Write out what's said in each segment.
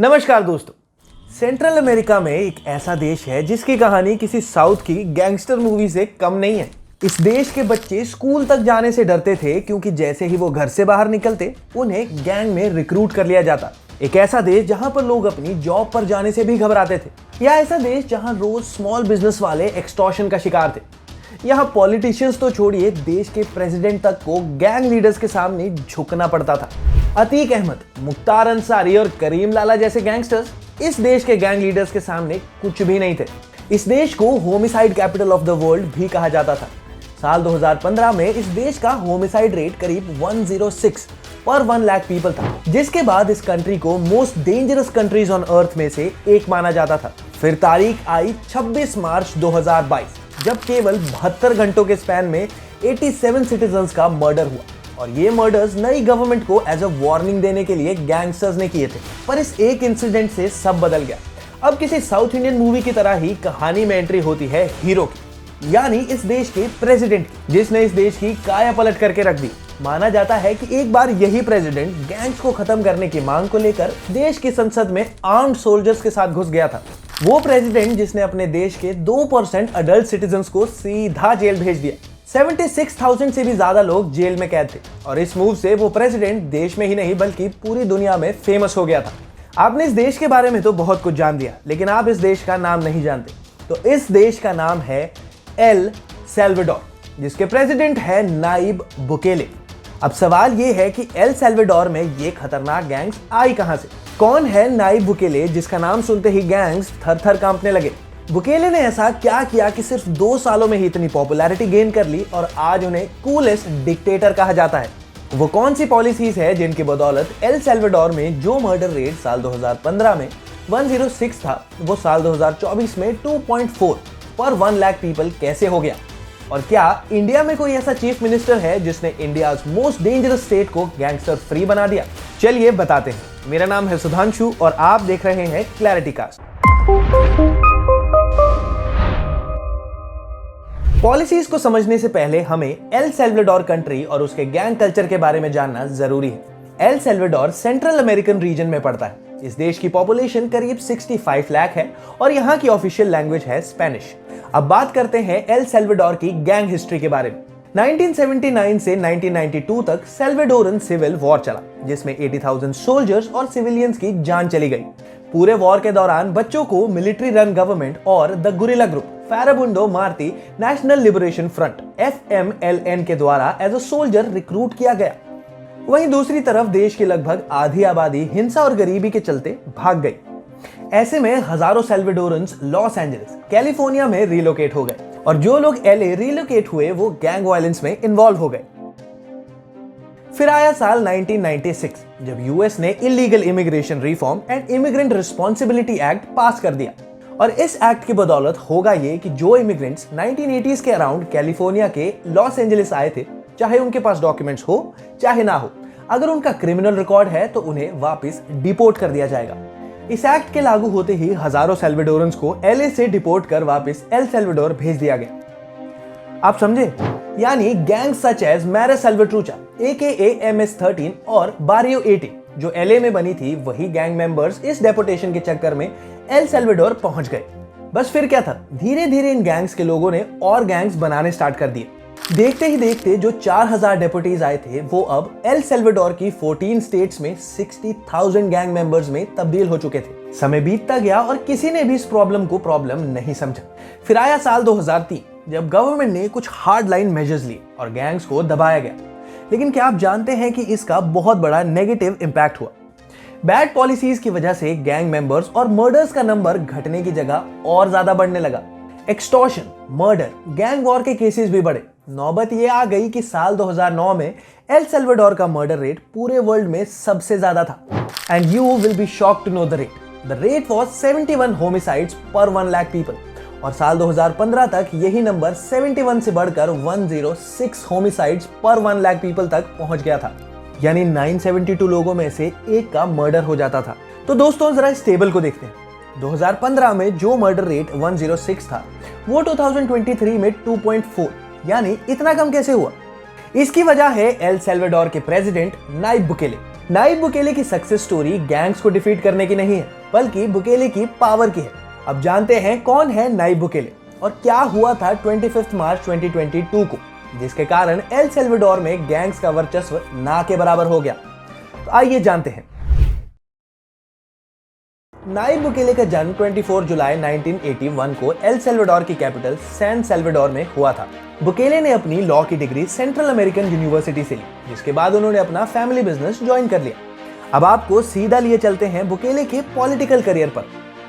नमस्कार दोस्तों। Central America में एक ऐसा देश है जिसकी कहानी किसी साउथ की गैंगस्टर मूवी से कम नहीं है। इस देश के बच्चे स्कूल तक जाने से डरते थे क्योंकि जैसे ही वो घर से बाहर निकलते उन्हें गैंग में रिक्रूट कर लिया जाता। एक ऐसा देश जहां पर लोग अपनी जॉब पर जाने से भी घबराते थे। या ऐसा देश जहां रोज स्मॉल बिजनेस वाले एक्सटॉर्शन का शिकार थे। यहाँ पॉलिटिशियंस तो छोड़िए, देश के प्रेसिडेंट तक को गैंग लीडर्स के सामने झुकना पड़ता था। अतीक अहमद, मुख्तार अंसारी और करीम लाला जैसे गैंगस्टर्स इस देश के गैंग लीडर्स के सामने कुछ भी नहीं थे। इस देश को homicide capital of the world भी कहा जाता था। साल 2015 में इस देश का होमिसाइड रेट करीब 106 पर 1 लाख पीपल था, जिसके बाद इस कंट्री को most dangerous countries on earth में से एक माना जाता था। फिर तारीख आई 26 मार्च 2022, जब केवल 72 घंटों के स्पैन में 87 सिटीजन्स का मर्डर हुआ। और ये मर्डर्स नई गवर्नमेंट को एज अ वार्निंग देने के लिए गैंगस्टर्स ने किए थे। पर इस एक इंसिडेंट से सब बदल गया। अब किसी साउथ इंडियन मूवी की तरह ही कहानी में एंट्री होती है हीरो की, यानी इस देश के प्रेसिडेंट की, जिसने इस देश की काया पलट करके रख दी। माना जाता है कि एक बार यही प्रेसिडेंट गैंग्स को खत्म करने की मांग को लेकर देश की संसद में आर्म्ड सोल्जर्स के साथ घुस गया था। वो प्रेसिडेंट जिसने अपने देश के 2% अडल्ट सिटीजन्स को सीधा जेल भेज दिया। 76,000 से भी ज्यादा लोग जेल में कैद थे। और इस मूव से वो प्रेसिडेंट देश में ही नहीं बल्कि पूरी दुनिया में फेमस हो गया था। आपने इस देश के बारे में तो बहुत कुछ जान दिया, लेकिन आप इस देश का नाम नहीं जानते। तो इस देश का नाम है एल सैल्वाडोर, जिसके प्रेसिडेंट है नाइब बुकेले। अब सवाल ये है कि एल सैल्वाडोर में ये खतरनाक गैंग्स आई कहां से? कौन है नाइब बुकेले, जिसका नाम सुनते ही गैंग्स थर-थर कांपने लगे? बुकेले ने ऐसा क्या किया कि सिर्फ 2 सालों में ही इतनी पॉपुलैरिटी गेन कर ली और आज उन्हें कूलेस्ट डिक्टेटर कहा जाता है? वो कौन सी पॉलिसीज है जिनकी बदौलत एल सैल्वाडोर में जो मर्डर रेट साल 2015 में 106 था, वो साल 2024 में 2.4 पर 1 लाख पीपल कैसे हो गया? और क्या इंडिया में कोई ऐसा चीफ मिनिस्टर है जिसने इंडिया मोस्ट डेंजरस स्टेट को गैंगस्टर फ्री बना दिया? चलिए बताते हैं। मेरा नाम है सुधांशु और आप देख रहे हैं क्लैरिटी कास्ट। पॉलिसीज को समझने से पहले हमें एल सैल्वाडोर कंट्री और उसके गैंग कल्चर के बारे में जानना जरूरी है। L Salvador central American region में पड़ता है। इस देश की पॉपुलेशन करीब 65 लाख है और यहाँ की ऑफिशियल लैंग्वेज है स्पेनिश। अब बात करते हैं एल सैल्वाडोर की गैंग हिस्ट्री के बारे में। 1979 से 1992 तक सैल्वाडोरन सिविल वॉर चला, जिसमें 80,000 सोल्जर्स और सिविलियंस की जान चली गई। पूरे वॉर के दौरान बच्चों को मिलिट्री रन गवर्नमेंट और the guerrilla group Farabundo Marti National Liberation Front FMLN के द्वारा एज अ सोल्जर रिक्रूट किया गया। वहीं दूसरी तरफ देश की लगभग आधी आबादी हिंसा और गरीबी के चलते भाग गई। ऐसे में हजारों सैल्वाडोरन्स लॉस एंजलिस, कैलिफोर्निया में रिलोकेट हो गए और जो लोग LA रिलोकेट हुए वो गैंग वायलेंस में इन्वॉल्व हो गए। फिर आया साल 1996, जब यूएस ने illegal immigration reform and immigrant responsibility act पास कर दिया। और इस एक्ट की बदौलत होगा ये कि जो इमिग्रेंट्स 1980s के अराउंड कैलिफोर्निया के लॉस एंजलिस आए थे, चाहे उनके पास डॉक्यूमेंट्स हो चाहे ना हो, अगर उनका क्रिमिनल रिकॉर्ड है तो उन्हें वापस डिपोर्ट कर दिया जाएगा। इस एक्ट के लागू होते ही हजारों सैल्वाडोरन्स को LA से डिपोर्ट कर वापस एल सैल्वाडोर भेज दिया गया। आप समझे? यानी gang such as Mara Salvatrucha AKA MS-13 और बारियो 80 जो LA में बनी थी, वही गैंग मेंबर्स इस डेपोटेशन के चक्कर में एल सैल्वाडोर पहुंच गए। बस फिर क्या था, धीरे धीरे इन गैंग्स के लोगों ने और गैंग्स बनाने स्टार्ट कर दिए। देखते ही देखते जो 4000 डेपोटीज आए थे वो अब एल सैल्वाडोर की 14 स्टेट्स में 60,000 गैंग मेंबर्स में तब्दील हो चुके थे। समय बीतता गया और किसी ने भी इस प्रॉब्लम को प्रॉब्लम नहीं समझा। फिर आया साल 2003, जब गवर्नमेंट ने कुछ हार्ड लाइन मेजर्स लिए और गैंग्स को दबाया गया। लेकिन क्या आप जानते हैं कि इसका बहुत बड़ा नेगेटिव इंपैक्ट हुआ? बैड पॉलिसीज की वजह से गैंग मेंबर्स और मर्डर्स का नंबर घटने की जगह और ज्यादा बढ़ने लगा। एक्सटॉर्शन, मर्डर, गैंग वॉर के केसेस भी बढ़े। नौबत ये आ गई कि साल 2009 में एल सैल्वाडोर का मर्डर रेट पूरे वर्ल्ड में सबसे ज्यादा था। And you will be shocked to know the rate. The rate was 71 homicides per 1 lakh people. और साल 2015 तक यही नंबर 71 से बढ़कर 106 होमिसाइड्स पर 1 लाख पीपल तक पहुंच गया था। यानी 972 लोगों में से एक का मर्डर हो जाता था। तो दोस्तों जरा इस टेबल को देखते हैं। 2015 में जो मर्डर रेट 106 था, वो 2023 में 2.4, यानी इतना कम कैसे हुआ? इसकी वजह है एल सैल्वाडोर के प्रेसिडेंट नाइब बुकेले। नायब बुकेले की सक्सेस स्टोरी गैंग्स को डिफीट करने की नहीं है, बल्कि बुकेले की पावर की है। अब जानते हैं कौन है नायब बुकेले और क्या हुआ था 25 मार्च 2022 को, जिसके कारण एल सेल्वाडोर में गैंग्स का वर्चस्व ना के बराबर हो गया। तो आइए जानते हैं। नायब बुकेले का जन्म 24 जुलाई 1981 को एल सेल्वाडोर की कैपिटल सैन सेल्वाडोर में हुआ था। बुकेले ने अपनी लॉ की डिग्री सेंट्रल अमेरिकन यूनिवर्सिटी से ली, जिसके बाद उन्होंने अपना फैमिली बिजनेस ज्वाइन कर लिया। अब आपको सीधा लिए चलते हैं बुकेले के पॉलिटिकल करियर पर।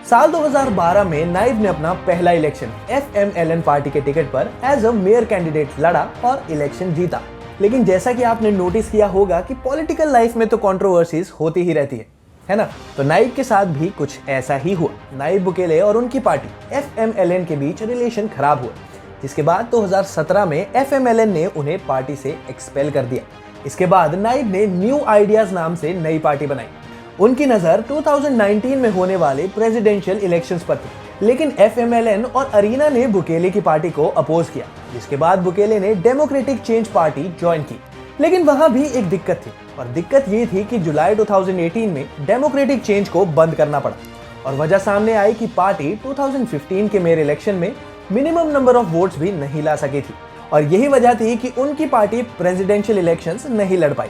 साल 2012 में नायब ने अपना पहला इलेक्शन FMLN पार्टी के टिकट पर एज अ मेयर कैंडिडेट लड़ा और इलेक्शन जीता। लेकिन जैसा कि आपने नोटिस किया होगा कि पॉलिटिकल लाइफ में तो कंट्रोवर्सीज होती ही रहती है ना? तो नायब के साथ भी कुछ ऐसा ही हुआ। नायब बुकेले और उनकी पार्टी FMLN के बीच रिलेशन खराब हुआ, जिसके बाद 2017 में FMLN ने उन्हें पार्टी से एक्सपेल कर दिया। इसके बाद नायब ने न्यू आइडियाज नाम से नई पार्टी बनाई। उनकी नजर 2019 में होने वाले प्रेसिडेंशियल इलेक्शंस पर थी, लेकिन FMLN और अरीना ने बुकेले की पार्टी को अपोज किया, जिसके बाद बुकेले ने डेमोक्रेटिक चेंज पार्टी ज्वाइन की। लेकिन वहां भी एक दिक्कत थी, और दिक्कत ये थी कि जुलाई 2018 में डेमोक्रेटिक चेंज को बंद करना पड़ा, और वजह सामने आई कि पार्टी 2015 के मेयर इलेक्शन में मिनिमम नंबर ऑफ वोट्स भी नहीं ला सकी थी, और यही वजह थी कि उनकी पार्टी प्रेसिडेंशियल इलेक्शंस नहीं लड़ पाई।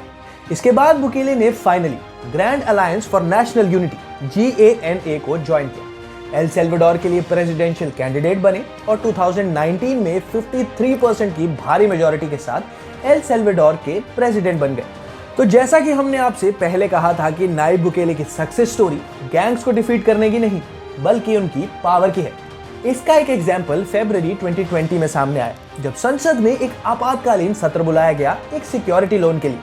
इसके बाद बुकेले ने finally grand alliance for national unity GANA को ज्वाइन किया। एल सेल्वाडोर के लिए प्रेसिडेंशियल कैंडिडेट बने और 2019 में 53% की भारी मेजॉरिटी के साथ एल सेल्वाडोर के प्रेसिडेंट बन गए। तो जैसा कि हमने आपसे पहले कहा था कि नायब बुकेले की सक्सेस स्टोरी गैंग्स को डिफीट करने की नहीं, बल्कि उनकी पावर की है। इसका एक एग्जाम्पल फरवरी 2020 में सामने आया, जब संसद में एक आपातकालीन सत्र बुलाया गया एक सिक्योरिटी लोन के लिए।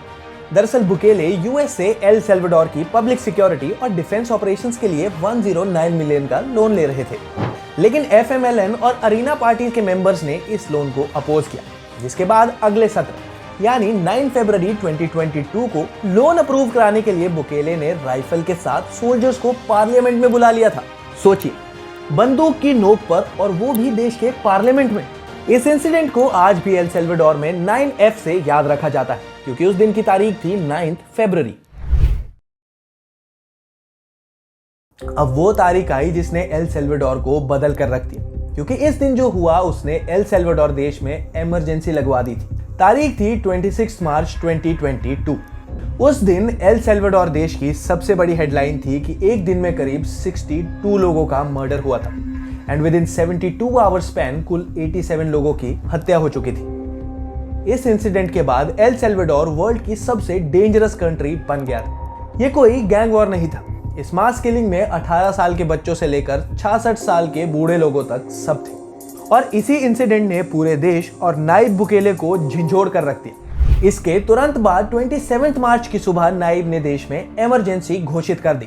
दरअसल बुकेले यूएस से एल सेल्वाडोर की पब्लिक सिक्योरिटी और डिफेंस ऑपरेशंस के लिए 109 मिलियन का लोन ले रहे थे, लेकिन FMLN और अरीना पार्टी के मेंबर्स ने इस लोन को अपोज किया, जिसके बाद अगले सत्र यानी 9 फरवरी 2022 को लोन अप्रूव कराने के लिए बुकेले ने राइफल के साथ सोल्जर्स को पार्लियामेंट में बुला लिया था। सोचिए, बंदूक की नोक पर, और वो भी देश के पार्लियामेंट में। इस इंसिडेंट को आज भी एल सेल्वाडोर में 9F से याद रखा जाता है, क्योंकि उस दिन की तारीख थी 9 फरवरी। अब वो तारीख आई जिसने एल सेल्वाडोर को बदल कर रख दिया, क्योंकि इस दिन जो हुआ उसने एल सेल्वाडोर देश में इमरजेंसी लगवा दी थी। तारीख थी 26 मार्च 2022। उस दिन एल सेल्वाडोर देश की सबसे बड़ी हेडलाइन थी कि एक दिन में करीब 62 लोगों का मर्डर हुआ था, and within 72 hour span कुल 87 लोगों की हत्या हो चुकी थी। इस इंसिडेंट के बाद एल सेल्वाडोर वर्ल्ड की सबसे डेंजरस कंट्री बन गया था। ये कोई गैंग वॉर नहीं था। इस मास किलिंग में 18 साल के बच्चों से लेकर 66 साल के बूढ़े लोगों तक सब थे, और इसी इंसिडेंट ने पूरे देश और नायब बुकेले को झंझोड़ कर रख दिया। इसके तुरंत बाद 27 मार्च की सुबह नायब ने देश में इमरजेंसी घोषित कर दी।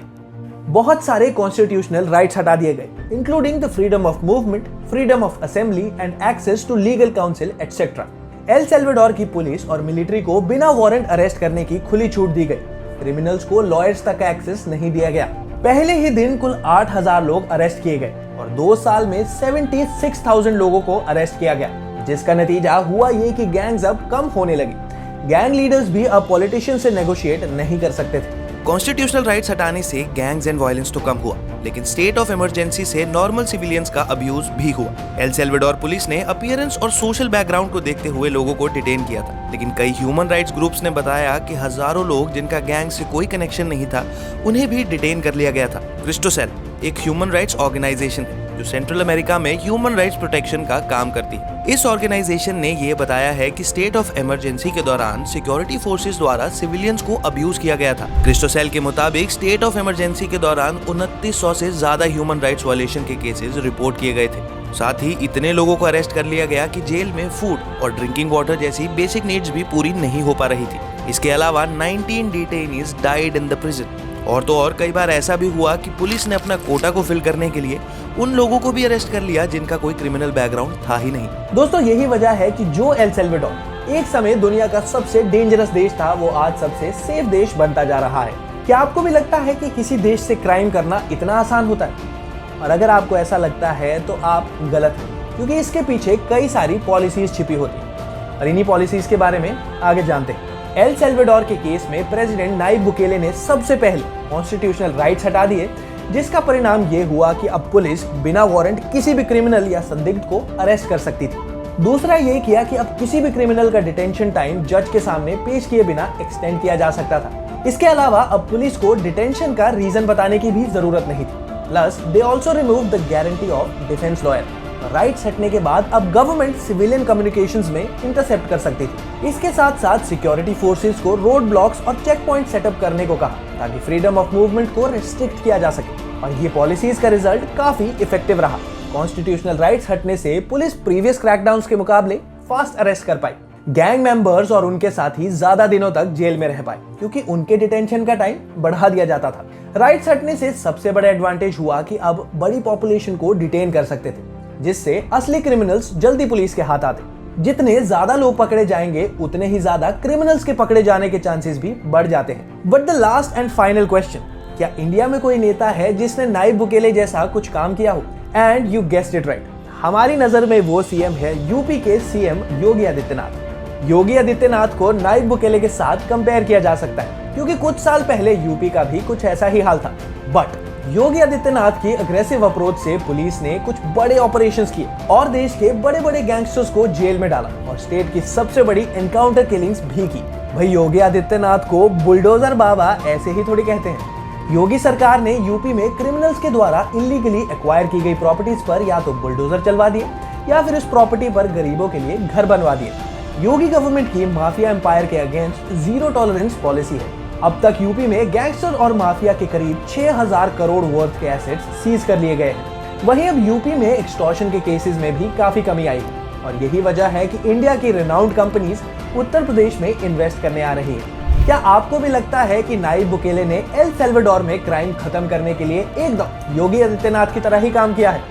बहुत सारे कॉन्स्टिट्यूशनल राइट्स हटा दिए गए, including the freedom of movement, freedom of assembly and access to legal counsel et cetera. El Salvador की पुलिस और मिलिट्री को बिना वारंट अरेस्ट करने की खुली छूट दी गई। क्रिमिनल्स को लॉयर्स तक एक्सेस नहीं दिया गया। पहले ही दिन कुल 8000 लोग अरेस्ट किए गए और 2 साल में 76,000 लोगों को अरेस्ट किया गया, जिसका नतीजा हुआ ये कि गैंग्स अब कम होने लगी। गैंग लीडर्स भी अब पॉलिटिशियन से नेगोशिएट नहीं कर सकते थे। कॉन्स्टिट्यूशनल राइट्स हटाने से गैंग्स एंड वायलेंस तो कम हुआ, लेकिन स्टेट ऑफ इमरजेंसी से नॉर्मल सिविलियंस का अब्यूज भी हुआ। एल सेल्वाडोर पुलिस ने अपीयरेंस और सोशल बैकग्राउंड को देखते हुए लोगों को डिटेन किया था, लेकिन कई ह्यूमन राइट्स ग्रुप्स ने बताया कि हजारों लोग जिनका गैंग से कोई कनेक्शन नहीं था, उन्हें भी डिटेन कर लिया गया था। क्रिस्टोसेल एक ह्यूमन राइट्स ऑर्गेनाइजेशन है जो सेंट्रल अमेरिका में ह्यूमन राइट्स प्रोटेक्शन का काम करती है। इस ऑर्गेनाइजेशन ने यह बताया है कि स्टेट ऑफ इमरजेंसी के दौरान सिक्योरिटी फोर्सेस द्वारा सिविलियंस को अब्यूज किया गया था। क्रिस्टोसेल के मुताबिक स्टेट ऑफ इमरजेंसी के दौरान 2900 से ज्यादा ह्यूमन राइट्स वायलेशन के केसेस रिपोर्ट किए गए थे। साथ ही इतने लोगों को अरेस्ट कर लिया गया कि जेल में फूड और ड्रिंकिंग वाटर जैसी बेसिक नीड्स भी पूरी नहीं हो पा रही थी। इसके अलावा 19 detainees died in the prison. और तो और कई बार ऐसा भी हुआ कि पुलिस ने अपना कोटा को फिल करने के लिए उन लोगों को भी अरेस्ट कर लिया जिनका कोई क्रिमिनल बैकग्राउंड था ही नहीं। दोस्तों, यही वजह है कि जो एल सेल्वाडोर एक समय दुनिया का सबसे डेंजरस देश था, वो आज सबसे सेफ देश बनता जा रहा है। क्या आपको भी लगता है कि किसी देश से क्राइम करना इतना आसान होता है? और अगर आपको ऐसा लगता है तो आप गलत हैं, क्योंकि इसके पीछे कई सारी पॉलिसीज छिपी होती हैं, और इन्हीं पॉलिसीज के बारे में आगे जानते हैं। एल सेल्वाडोर के केस में प्रेसिडेंट नाइब बुकेले ने सबसे पहले कॉन्स्टिट्यूशनल राइट्स हटा दिए, जिसका परिणाम ये हुआ कि अब पुलिस बिना वारंट किसी भी क्रिमिनल या संदिग्ध को अरेस्ट कर सकती थी। दूसरा ये किया कि अब किसी भी क्रिमिनल का डिटेंशन टाइम जज के सामने पेश किए बिना एक्सटेंड किया जा सकता था। इसके अलावा अब पुलिस को डिटेंशन का रीजन बताने की भी जरूरत नहीं थी। Plus they also remove the guarantee of defence lawyer. Rights हटने के बाद अब गवर्नमेंट सिविलियन कम्युनिकेशंस में इंटरसेप्ट कर सकती थी। इसके साथ साथ सिक्योरिटी फोर्सेस को रोड ब्लॉक्स और चेक पॉइंट सेटअप करने को कहा ताकि फ्रीडम ऑफ मूवमेंट को रिस्ट्रिक्ट किया जा सके, और ये पॉलिसीज का रिजल्ट काफी इफेक्टिव रहा। कॉन्स्टिट्यूशनल राइट्स हटने से पुलिस प्रीवियस क्रैकडाउन्स के मुकाबले फास्ट अरेस्ट कर पाई। गैंग मेंबर्स और उनके साथी ज्यादा दिनों तक जेल में रह पाए क्योंकि उनके डिटेंशन का टाइम बढ़ा दिया जाता था। राइट्स हटने से सबसे बड़ा एडवांटेज हुआ कि अब बड़ी पॉपुलेशन को डिटेन कर सकते थे, जिससे असली क्रिमिनल्स जल्दी पुलिस के हाथ आते। जितने ज्यादा लोग पकड़े जाएंगे उतने ही ज्यादा क्रिमिनल्स के पकड़े जाने के चांसेस भी बढ़ जाते हैं। But the last and final question, क्या इंडिया में कोई नेता है जिसने नाइब बुकेले जैसा कुछ काम किया हो? And you guessed it right, हमारी नजर में वो सीएम है यूपी के सीएम योगी आदित्यनाथ। योगी आदित्यनाथ को नाइब बुकेले के साथ कंपेयर किया जा सकता है क्योंकि कुछ साल पहले यूपी का भी कुछ ऐसा ही हाल था। बट योगी आदित्यनाथ की अग्रेसिव अप्रोच से पुलिस ने कुछ बड़े ऑपरेशंस किए और देश के बड़े बड़े गैंगस्टर्स को जेल में डाला और स्टेट की सबसे बड़ी एनकाउंटर किलिंग्स भी की। भाई योगी आदित्यनाथ को बुलडोजर बाबा ऐसे ही थोड़ी कहते हैं। योगी सरकार ने यूपी में क्रिमिनल्स के द्वारा इलीगली एक्वायर की गई प्रॉपर्टीज पर या तो बुलडोजर चलवा दिए या फिर उस प्रॉपर्टी पर गरीबों के लिए घर बनवा दिए। योगी गवर्नमेंट की माफिया एम्पायर के अगेंस्ट जीरो टॉलरेंस पॉलिसी है। अब तक यूपी में गैंगस्टर और माफिया के करीब 6000 करोड़ वर्थ के एसेट्स सीज कर लिए गए हैं। वहीं अब यूपी में एक्सटॉर्शन के केसेस में भी काफी कमी आई है और यही वजह है कि इंडिया की रिनाउंड कंपनीज उत्तर प्रदेश में इन्वेस्ट करने आ रही है। क्या आपको भी लगता है कि नाइब बुकेले ने एल सेल्वाडोर में क्राइम खत्म करने के लिए एकदम योगी आदित्यनाथ की तरह ही काम किया है?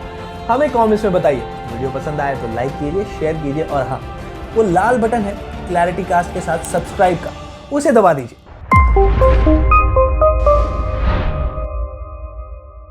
हमें कमेंट्स में बताइए। वीडियो पसंद आए तो लाइक कीजिए, शेयर कीजिए और हाँ, वो लाल बटन है क्लैरिटी कास्ट के साथ सब्सक्राइब का, उसे दबा दीजिए।